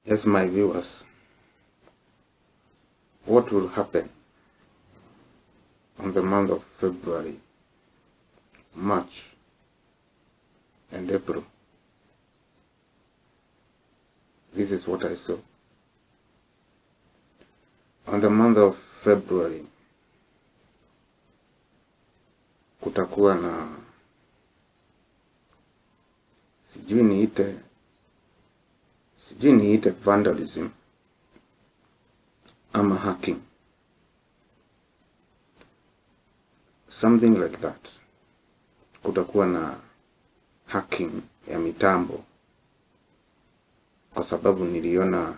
Yes, my viewers, what will happen on the month of February, March, and April? This is what I saw. On the month of February, kutakuwa na sijui niite vandalism ama hacking, something like that. Kutakuwa na hacking ya mitambo, kwa sababu niliona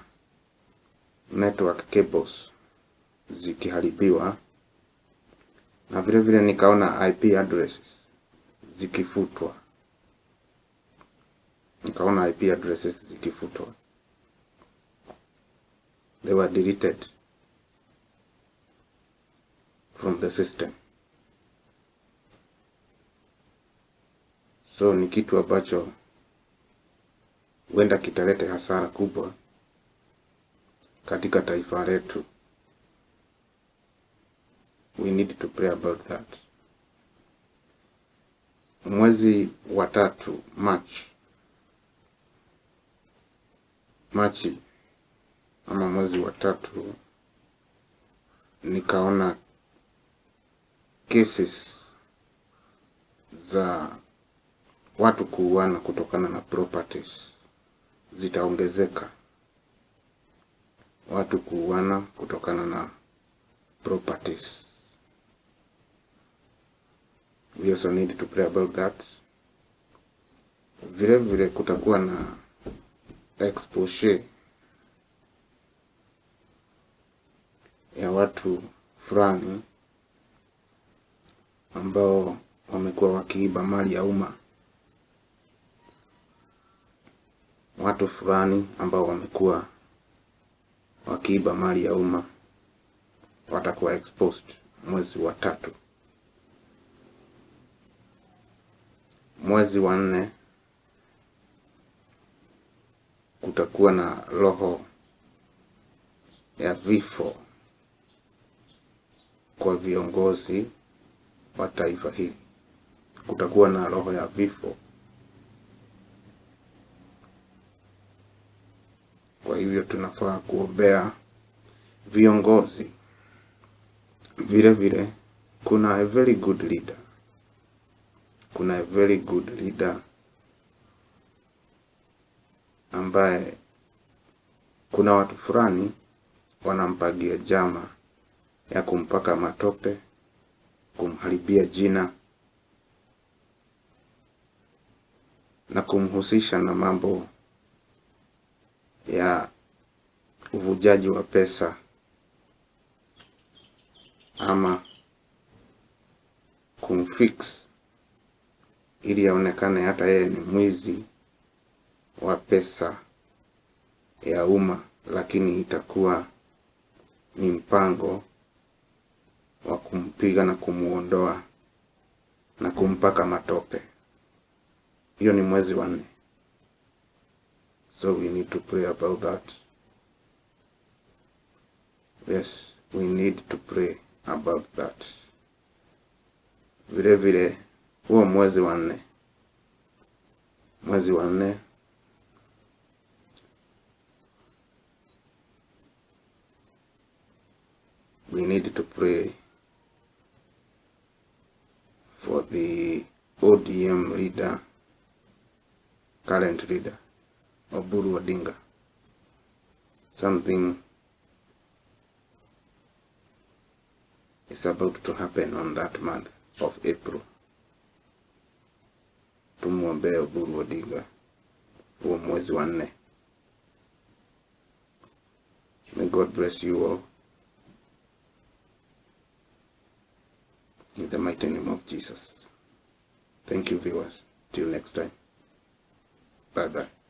network cables zikiharibiwa, na vile vile nikaona IP addresses zikifutwa. They were deleted from the system. So ni kitu ambacho huenda kitalete hasara kubwa katika taifa letu. We need to pray about that. Mwezi wa 3 Machi ama mwezi wa 3, nikaona cases za watu kuuana kutokana na properties zitaongezeka. Watu kuuana kutokana na properties. We also need to pray about that. Vile vile kutakuwa na expose ya watu fulani ambao wamekuwa wakiiba mali ya umma. Watu fulani ambao wamekuwa wakiiba mali ya umma watakuwa exposed mwezi wa 3. Mwezi wa 4 kutakuwa na roho ya vifo kwa viongozi wa taifa hili. Kutakuwa na roho ya vifo. Kwa hivyo tunafaa kuombea viongozi. Vile vile kuna a very good leader. Ambaye kuna watu fulani wanampangia jama ya kumpaka matope, kumharibia jina na kumhusisha na mambo ya uvujaji wa pesa ama kumfix ili aonekane hata yeye ni mwizi wa pesa ya umma, lakini itakuwa ni mpango wa kumpiga na kumuondoa na kumpaka matope. Hiyo ni mwezi wa 4. So we need to pray about that. Yes, we need to pray about that. Vile vile huo mwezi wa 4, we need to pray for the ODM leader, current leader, Oburu Odinga. Something is about to happen on that month of April. Tumuombee Oburu Odinga huo mwezi wa 4. May God bless you all. In the mighty name of Jesus. Thank you, viewers. Till next time. Bye-bye.